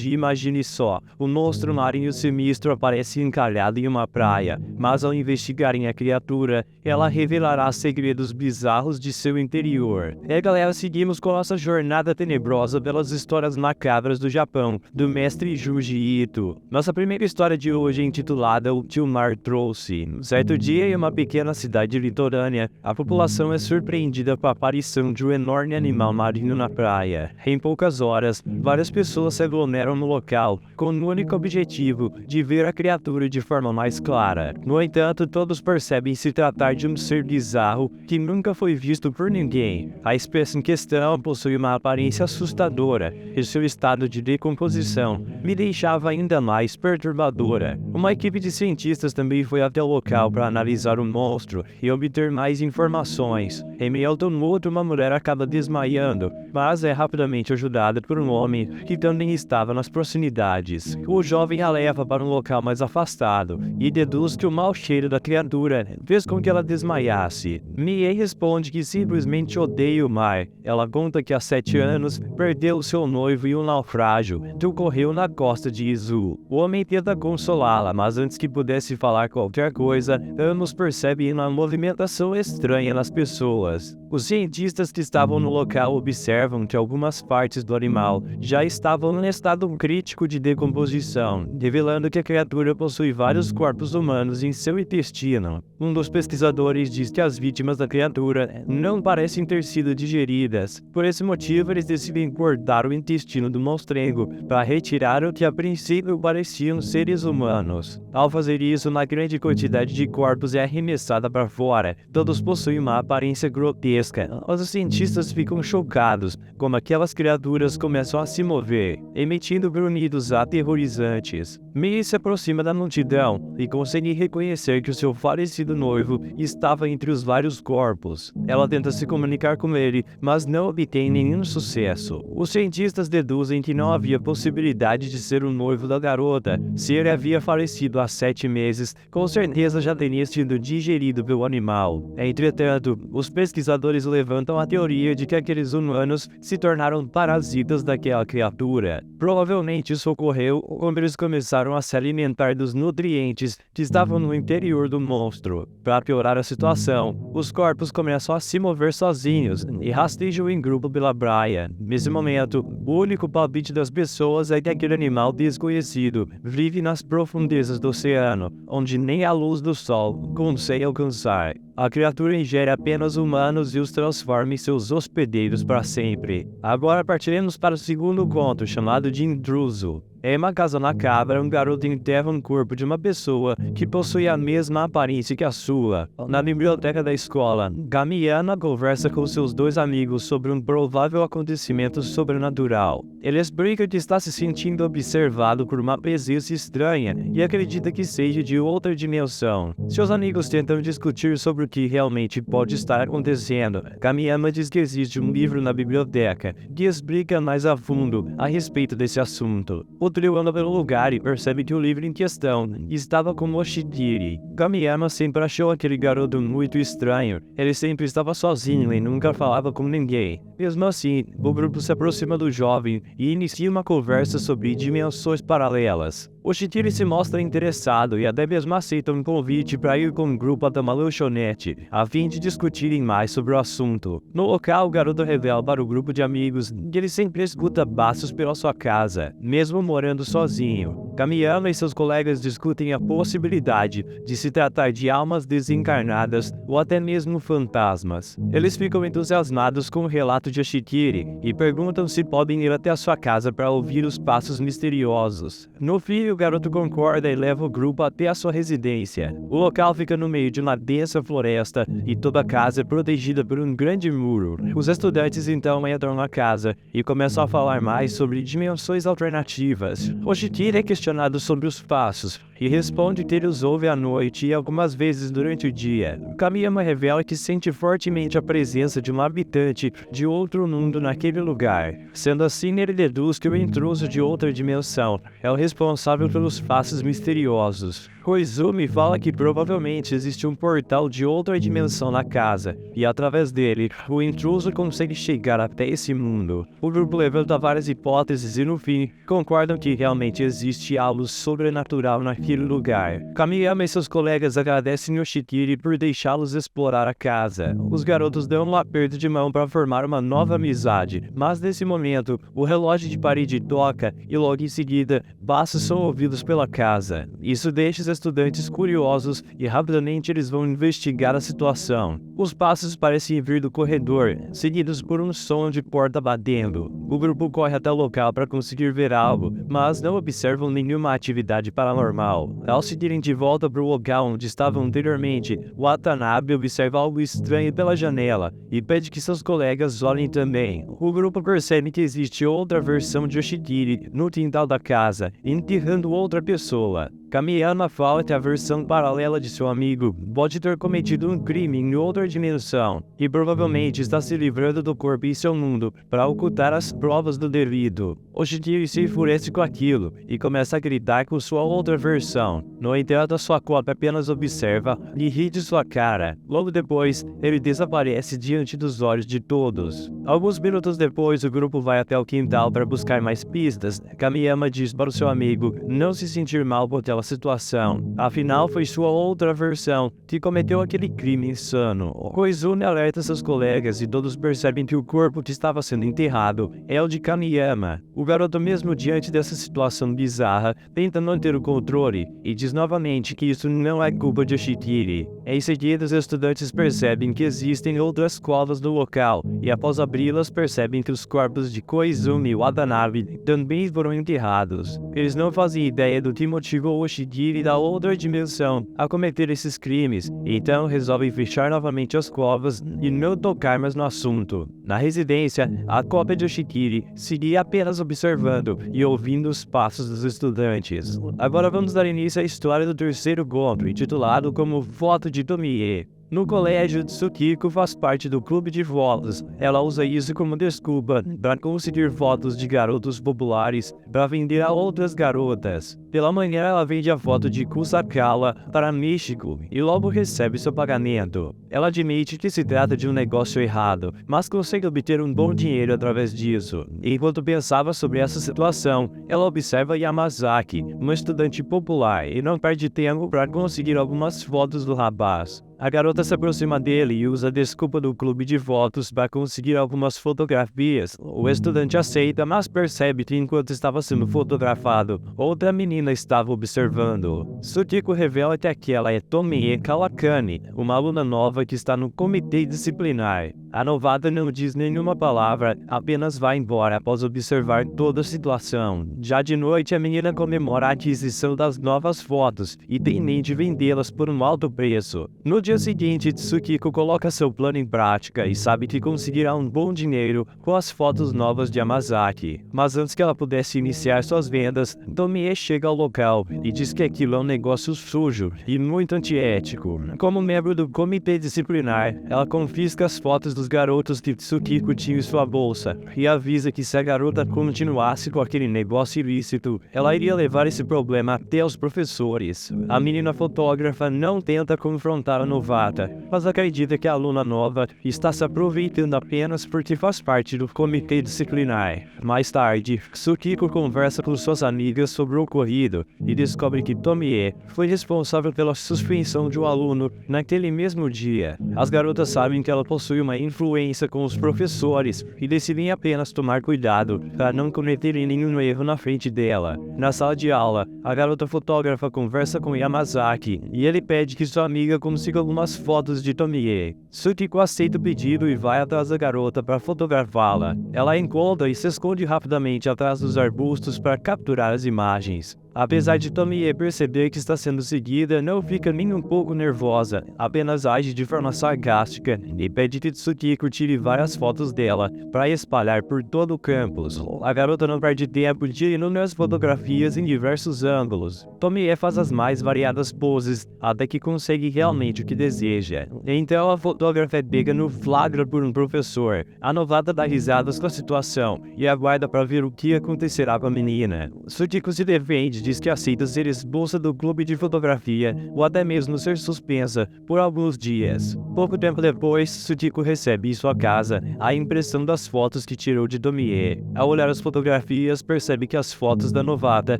tarde, imagine só, um monstro marinho sinistro aparece encalhado em uma praia, mas ao investigarem a criatura, ela revelará segredos bizarros de seu interior. Galera, seguimos com nossa jornada tenebrosa pelas histórias macabras do Japão, do mestre Junji Ito. Nossa primeira história de hoje é intitulada O que o Mar Trouxe. Certo dia, em uma pequena cidade litorânea, a população é surpreendida com a aparição de um enorme animal marinho na praia. Em poucas horas, várias pessoas se aglomeram no local, com o único objetivo de ver a criatura de forma mais clara. No entanto, todos percebem se tratar de um ser bizarro que nunca foi visto por ninguém. A espécie em questão possui uma aparência assustadora, e seu estado de decomposição me deixava ainda mais perturbadora. Uma equipe de cientistas também foi até o local para analisar o monstro e obter mais informações. Em meio ao tumulto, uma mulher acaba desmaiando, mas é rapidamente ajudada por um homem que também estava nas proximidades. O jovem a leva para um local mais afastado e deduz que o mau cheiro da criatura fez com que ela desmaiasse. Mie responde que simplesmente odeia o mar. Ela conta que há 7 anos perdeu seu noivo em um naufrágio que ocorreu na costa de Izu. O homem tenta consolá-la, mas antes que pudesse falar qualquer coisa, ambos percebem uma movimentação estranha nas pessoas. Os cientistas que estavam no local observam que algumas partes do animal já estavam em estado crítico de decomposição, revelando que a criatura possui vários corpos humanos em seu intestino. Um dos pesquisadores diz que as vítimas da criatura não parecem ter sido digeridas. Por esse motivo, eles decidem cortar o intestino do monstrengo para retirar o que a princípio pareciam seres humanos. Ao fazer isso, uma grande quantidade de corpos é arremessada para fora. Todos possuem uma aparência grotesca. Os cientistas ficam chocados como aquelas criaturas começam a se mover, emitindo grunhidos aterrorizantes. Mei se aproxima da multidão e consegue reconhecer que o seu falecido noivo estava entre os vários corpos. Ela tenta se comunicar com ele, mas não obtém nenhum sucesso. Os cientistas deduzem que não havia possibilidade de ser o noivo da garota. Se ele havia falecido há 7 meses, com certeza já teria sido digerido pelo animal. Entretanto, os pesquisadores levantam a teoria de que aqueles humanos se tornaram parasitas daquela criatura. Provavelmente isso ocorreu quando eles começaram a se alimentar dos nutrientes que estavam no interior do monstro. Para piorar a situação, os corpos começam a se mover sozinhos e rastejam em grupo pela praia. Nesse momento, o único palpite das pessoas é que aquele animal desconhecido vive nas profundezas do oceano, onde nem a luz do sol consegue alcançar. A criatura ingere apenas humanos e os transforma em seus hospedeiros para sempre. Agora partiremos para o segundo conto, chamado de Intruso. Em uma casa macabra, um garoto enterra um corpo de uma pessoa que possui a mesma aparência que a sua. Na biblioteca da escola, Gamiyama conversa com seus 2 amigos sobre um provável acontecimento sobrenatural. Ele explica que está se sentindo observado por uma presença estranha e acredita que seja de outra dimensão. Seus amigos tentam discutir sobre o que realmente pode estar acontecendo. Gamiyama diz que existe um livro na biblioteca que explica mais a fundo a respeito desse assunto. O trio anda pelo lugar e percebe que o livro em questão estava com Moshidiri. Gamiyama sempre achou aquele garoto muito estranho. Ele sempre estava sozinho e nunca falava com ninguém. Mesmo assim, o grupo se aproxima do jovem e inicia uma conversa sobre dimensões paralelas. Moshidiri se mostra interessado e até mesmo aceita um convite para ir com o grupo até uma lanchonete, a fim de discutirem mais sobre o assunto. No local, o garoto revela para o grupo de amigos que ele sempre escuta passos pela sua casa, mesmo morando sozinho. Gamiyama e seus colegas discutem a possibilidade de se tratar de almas desencarnadas ou até mesmo fantasmas. Eles ficam entusiasmados com o relato de Ashikiri e perguntam se podem ir até a sua casa para ouvir os passos misteriosos. No fim, o garoto concorda e leva o grupo até a sua residência. O local fica no meio de uma densa floresta e toda a casa é protegida por um grande muro. Os estudantes então entram na casa e começam a falar mais sobre dimensões alternativas. Ashikiri é questionado sobre os passos e responde que ele os ouve à noite e algumas vezes durante o dia. Kamiyama revela que sente fortemente a presença de um habitante de outro mundo naquele lugar. Sendo assim, ele deduz que o intruso de outra dimensão é o responsável pelos fatos misteriosos. Koizumi fala que provavelmente existe um portal de outra dimensão na casa, e através dele, o intruso consegue chegar até esse mundo. O grupo levanta várias hipóteses e no fim, concordam que realmente existe algo sobrenatural naquele lugar. Kamiyama e seus colegas agradecem Yoshikiri por deixá-los explorar a casa. Os garotos dão um aperto de mão para formar uma nova amizade, mas nesse momento, o relógio de parede toca e logo em seguida, passos são ouvidos pela casa. Isso deixa os estudantes curiosos e rapidamente eles vão investigar a situação. Os passos parecem vir do corredor, seguidos por um som de porta batendo. O grupo corre até o local para conseguir ver algo, mas não observam nenhuma atividade paranormal. Ao seguirem de volta para o local onde estavam anteriormente, Watanabe observa algo estranho pela janela e pede que seus colegas olhem também. O grupo percebe que existe outra versão de Yoshikiri no quintal da casa, enterrando outra pessoa. Kamiyama fala que a versão paralela de seu amigo pode ter cometido um crime em outra dimensão e provavelmente está se livrando do corpo em seu mundo para ocultar as provas do delito. Yoshikiri se enfurece com aquilo e começa a gritar com sua outra versão. No entanto, sua cópia apenas observa e ri de sua cara. Logo depois, ele desaparece diante dos olhos de todos. Alguns minutos depois, o grupo vai até o quintal para buscar mais pistas. Kamiyama diz para o seu amigo não se sentir mal por aquela situação. Afinal, foi sua outra versão que cometeu aquele crime insano. Koizumi alerta seus colegas e todos percebem que o corpo que estava sendo enterrado é o de Kamiyama. O garoto, mesmo diante dessa situação bizarra, tenta manter o controle e diz novamente que isso não é culpa de Yoshikiri. Em seguida, os estudantes percebem que existem outras covas no local e após abri-las percebem que os corpos de Koizumi e Watanabe também foram enterrados. Eles não fazem ideia do que motivou Yoshikiri da outra dimensão a cometer esses crimes, então resolvem fechar novamente as covas e não tocar mais no assunto. Na residência, a cópia de Yoshikiri seguia apenas observando e ouvindo os passos dos estudantes. Agora vamos dar início à história do terceiro conto, intitulado como Foto de Tomie. No colégio, Tsukiko faz parte do clube de fotos. Ela usa isso como desculpa para conseguir fotos de garotos populares para vender a outras garotas. Pela manhã, ela vende a foto de Kusakawa para Michiko e logo recebe seu pagamento. Ela admite que se trata de um negócio errado, mas consegue obter um bom dinheiro através disso. Enquanto pensava sobre essa situação, ela observa Yamazaki, uma estudante popular, e não perde tempo para conseguir algumas fotos do rapaz. A garota se aproxima dele e usa a desculpa do clube de fotos para conseguir algumas fotografias. O estudante aceita, mas percebe que enquanto estava sendo fotografado, outra menina estava observando. Tsukiko revela que aquela é Tomie Kawakami, uma aluna nova que está no comitê disciplinar. A novata não diz nenhuma palavra, apenas vai embora após observar toda a situação. Já de noite, a menina comemora a aquisição das novas fotos e tem em mente vendê-las por um alto preço. No dia seguinte, Tsukiko coloca seu plano em prática e sabe que conseguirá um bom dinheiro com as fotos novas de Yamazaki. Mas antes que ela pudesse iniciar suas vendas, Tomie chega ao local e diz que aquilo é um negócio sujo e muito antiético. Como membro do comitê disciplinar, ela confisca as fotos dos garotos que Tsukiko tinha em sua bolsa e avisa que se a garota continuasse com aquele negócio ilícito, ela iria levar esse problema até os professores. A menina fotógrafa não tenta confrontar a novata, mas acredita que a aluna nova está se aproveitando apenas porque faz parte do comitê disciplinar. Mais tarde, Tsukiko conversa com suas amigas sobre o ocorrido e descobre que Tomie foi responsável pela suspensão de um aluno naquele mesmo dia. As garotas sabem que ela possui uma influência com os professores e decidem apenas tomar cuidado para não cometerem nenhum erro na frente dela. Na sala de aula, a garota fotógrafa conversa com Yamazaki e ele pede que sua amiga consiga algumas fotos de Tomie. Tsukiko aceita o pedido e vai atrás da garota para fotografá-la. Ela a encontra e se esconde rapidamente atrás dos arbustos para capturar as imagens. Apesar de Tomie perceber que está sendo seguida, não fica nem um pouco nervosa, apenas age de forma sarcástica e pede que Tsukiko tire várias fotos dela para espalhar por todo o campus. A garota não perde tempo de inúmeras fotografias em diversos ângulos. Tomie faz as mais variadas poses até que consegue realmente o que deseja. Então a fotógrafa é pega no flagra por um professor. A novata dá risadas com a situação e aguarda para ver o que acontecerá com a menina. Tsukiko se defende, diz que aceita ser expulsa do clube de fotografia ou até mesmo ser suspensa por alguns dias. Pouco tempo depois, Tsukiko recebe em sua casa a impressão das fotos que tirou de Tomie. Ao olhar as fotografias, percebe que as fotos da novata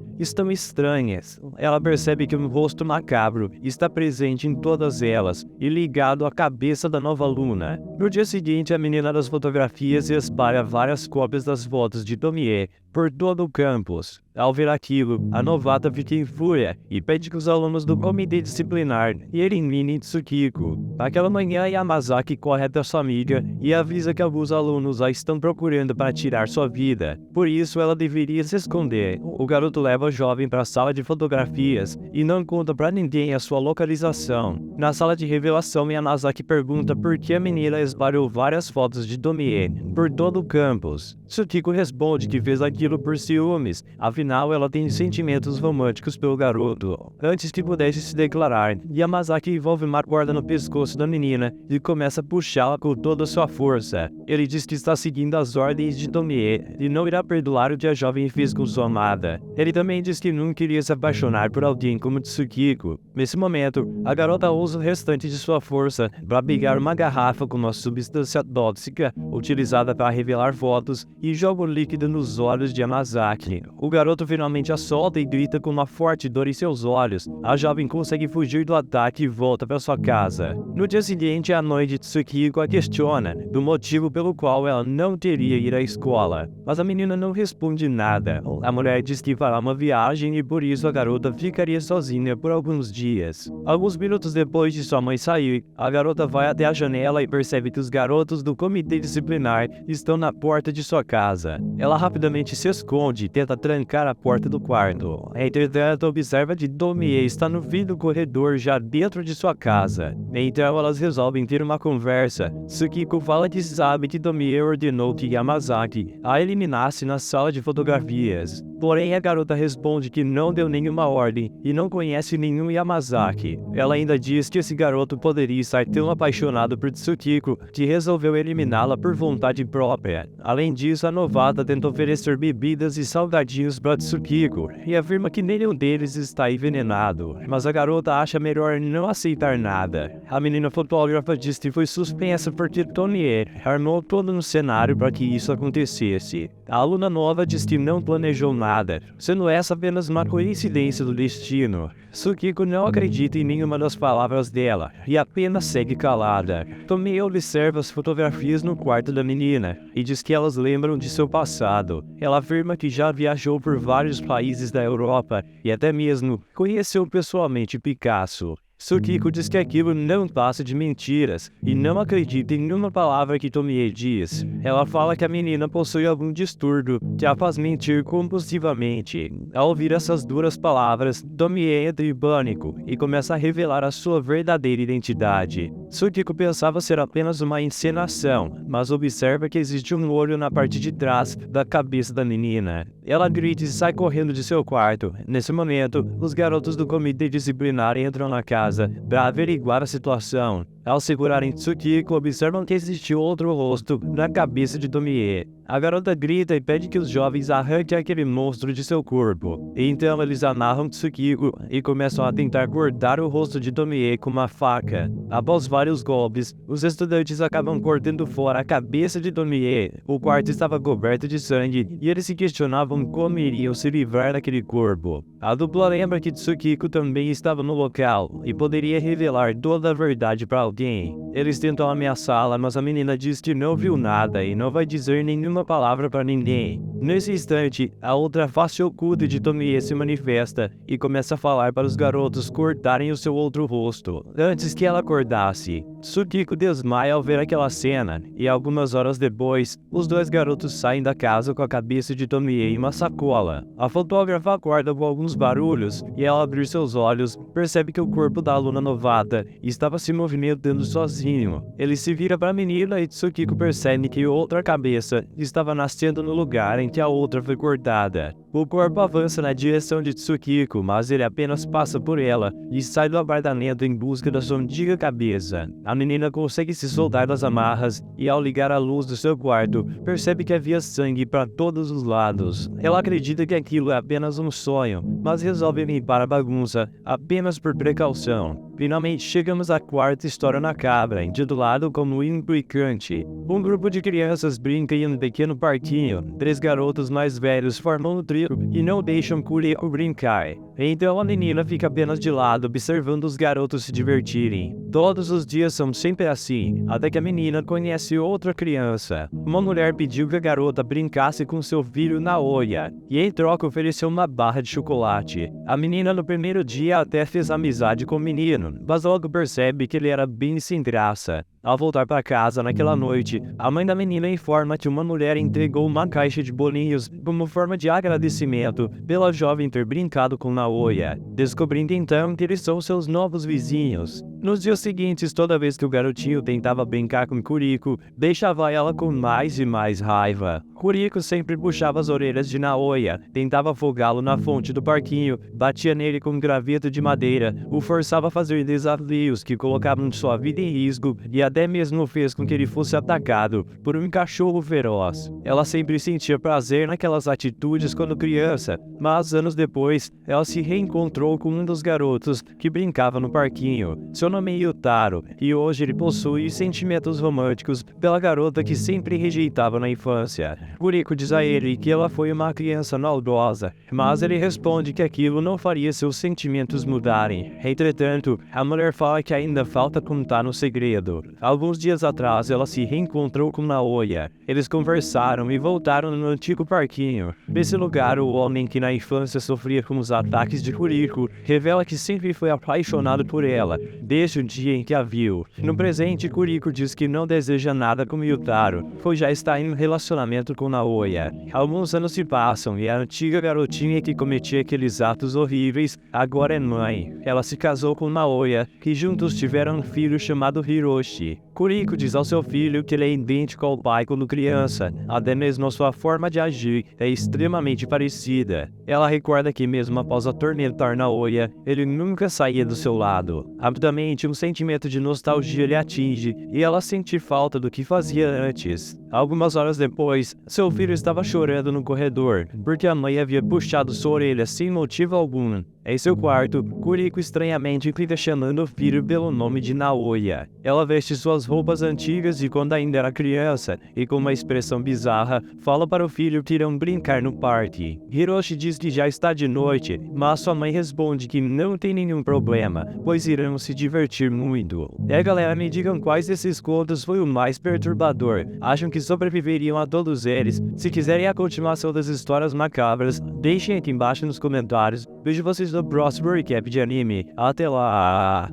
estão estranhas. Ela percebe que um rosto macabro está presente em todas elas e ligado à cabeça da nova aluna. No dia seguinte, a menina das fotografias espalha várias cópias das fotos de Tomie por todo o campus. Ao ver aquilo, a novata fica em fúria e pede que os alunos do comitê disciplinar eliminem Tsukiko. Naquela manhã, Yamazaki corre até sua amiga e avisa que alguns alunos a estão procurando para tirar sua vida. Por isso, ela deveria se esconder. O garoto leva a jovem para a sala de fotografias e não conta para ninguém a sua localização. Na sala de revelação, Yamazaki pergunta por que a menina espalhou várias fotos de Tomie por todo o campus. Tsukiko responde que fez aquilo por ciúmes, afinal ela tem sentimentos românticos pelo garoto. Antes que pudesse se declarar, Yamazaki envolve uma corda no pescoço da menina e começa a puxá-la com toda a sua força. Ele diz que está seguindo as ordens de Tomie e não irá perdoar o que a jovem fez com sua amada. Ele também diz que nunca iria se apaixonar por alguém como Tsukiko. Nesse momento, a garota usa o restante de sua força para pegar uma garrafa com uma substância tóxica utilizada para revelar fotos e joga o líquido nos olhos de Yamazaki. O garoto finalmente a solta e grita com uma forte dor em seus olhos. A jovem consegue fugir do ataque e volta para sua casa. No dia seguinte, a mãe de Tsukiko a questiona do motivo pelo qual ela não teria ir à escola, mas a menina não responde nada. A mulher diz que fará uma viagem e por isso a garota ficaria sozinha por alguns dias. Alguns minutos depois de sua mãe sair, a garota vai até a janela e percebe que os garotos do comitê disciplinar estão na porta de sua casa. Ela rapidamente se esconde e tenta trancar a porta do quarto. Entretanto, observa que Tomie está no fim do corredor já dentro de sua casa. Então elas resolvem ter uma conversa. Tsukiko fala que sabe que Tomie ordenou que Yamazaki a eliminasse na sala de fotografias. Porém, a garota responde que não deu nenhuma ordem e não conhece nenhum Yamazaki. Ela ainda diz que esse garoto poderia estar tão apaixonado por Tsukiko que resolveu eliminá-la por vontade própria. Além disso, a novata tenta oferecer bebidas e salgadinhos para Tsukiko e afirma que nenhum deles está envenenado, mas a garota acha melhor não aceitar nada. A menina fotógrafa diz que foi suspensa porque Tomie armou todo um cenário para que isso acontecesse. A aluna nova diz que não planejou nada, sendo essa apenas uma coincidência do destino. Tsukiko não acredita em nenhuma das palavras dela e apenas segue calada. Tomie observa as fotografias no quarto da menina e diz que elas lembram de seu passado. Ela afirma que já viajou por vários países da Europa e até mesmo conheceu pessoalmente Picasso. Tsukiko diz que aquilo não passa de mentiras e não acredita em nenhuma palavra que Tomie diz. Ela fala que a menina possui algum distúrbio que a faz mentir compulsivamente. Ao ouvir essas duras palavras, Tomie entra em pânico e começa a revelar a sua verdadeira identidade. Tsukiko pensava ser apenas uma encenação, mas observa que existe um olho na parte de trás da cabeça da menina. Ela grita e sai correndo de seu quarto. Nesse momento, os garotos do comitê disciplinar entram na casa para averiguar a situação. Ao segurarem Tsukiko, observam que existe outro rosto na cabeça de Tomie. A garota grita e pede que os jovens arranquem aquele monstro de seu corpo. Então eles amarram Tsukiko e começam a tentar cortar o rosto de Tomie com uma faca. Após vários golpes, os estudantes acabam cortando fora a cabeça de Tomie. O quarto estava coberto de sangue e eles se questionavam como iriam se livrar daquele corpo. A dupla lembra que Tsukiko também estava no local e poderia revelar toda a verdade para alguém. Eles tentam ameaçá-la, mas a menina diz que não viu nada e não vai dizer nenhuma palavra para ninguém. Nesse instante, a outra face oculta de Tomie se manifesta e começa a falar para os garotos cortarem o seu outro rosto, antes que ela acordasse. Tsukiko desmaia ao ver aquela cena, e algumas horas depois, os dois garotos saem da casa com a cabeça de Tomie em uma sacola. A fotógrafa acorda com alguns barulhos, e ao abrir seus olhos, percebe que o corpo da aluna novata estava se movimentando sozinho. Ele se vira para a menina e Tsukiko percebe que outra cabeça estava nascendo no lugar em que a outra foi cortada. O corpo avança na direção de Tsukiko, mas ele apenas passa por ela e sai do apartamento em busca da sua antiga cabeça. A menina consegue se soltar das amarras e, ao ligar a luz do seu quarto, percebe que havia sangue para todos os lados. Ela acredita que aquilo é apenas um sonho, mas resolve limpar a bagunça apenas por precaução. Finalmente chegamos à quarta história macabra, intitulada como Implicante. Um grupo de crianças brinca em um pequeno parquinho. 3 garotos mais velhos formam um trio e não deixam Kuriko brincar. Então a menina fica apenas de lado observando os garotos se divertirem. Todos os dias são sempre assim, até que a menina conhece outra criança. Uma mulher pediu que a garota brincasse com seu filho Naoya, e em troca ofereceu uma barra de chocolate. A menina no primeiro dia até fez amizade com o menino, mas logo percebe que ele era bem sem graça. Ao voltar para casa naquela noite, a mãe da menina informa que uma mulher entregou uma caixa de bolinhos como forma de agradecimento pela jovem ter brincado com Naoya, descobrindo então que eles são seus novos vizinhos. Nos dias seguintes, toda vez que o garotinho tentava brincar com Kuriko, deixava ela com mais e mais raiva. Kuriko sempre puxava as orelhas de Naoya, tentava afogá-lo na fonte do parquinho, batia nele com um graveto de madeira, o forçava a fazer desafios que colocavam sua vida em risco e até mesmo fez com que ele fosse atacado por um cachorro feroz. Ela sempre sentia prazer naquelas atitudes quando criança, mas anos depois, ela se reencontrou com um dos garotos que brincava no parquinho. Seu nome é Yutaro, e hoje ele possui sentimentos românticos pela garota que sempre rejeitava na infância. Kuriko diz a ele que ela foi uma criança maldosa, mas ele responde que aquilo não faria seus sentimentos mudarem. Entretanto, a mulher fala que ainda falta contar um segredo. Alguns dias atrás, ela se reencontrou com Naoya. Eles conversaram e voltaram no antigo parquinho. Nesse lugar, o homem que na infância sofria com os ataques de Kuriko revela que sempre foi apaixonado por ela, desde o dia em que a viu. No presente, Kuriko diz que não deseja nada com Yutaro, pois já está em um relacionamento com Naoya. Alguns anos se passam e a antiga garotinha que cometia aqueles atos horríveis agora é mãe. Ela se casou com Naoya, que juntos tiveram um filho chamado Hiroshi. Kuriko diz ao seu filho que ele é idêntico ao pai quando criança, até mesmo a sua forma de agir é extremamente parecida. Ela recorda que mesmo após atormentar Naoya, ele nunca saía do seu lado. Rapidamente, um sentimento de nostalgia lhe atinge e ela sente falta do que fazia antes. Algumas horas depois, seu filho estava chorando no corredor, porque a mãe havia puxado sua orelha sem motivo algum. Em seu quarto, Kuriko estranhamente fica chamando o filho pelo nome de Naoya. Ela veste suas roupas antigas de quando ainda era criança e, com uma expressão bizarra, fala para o filho que irão brincar no parque. Hiroshi diz que já está de noite, mas sua mãe responde que não tem nenhum problema, pois irão se divertir muito. Galera, me digam quais desses contos foi o mais perturbador. Acham que sobreviveriam a todos eles? Se quiserem a continuação das histórias macabras, deixem aqui embaixo nos comentários. Vejo vocês no próximo recap de anime. Até lá!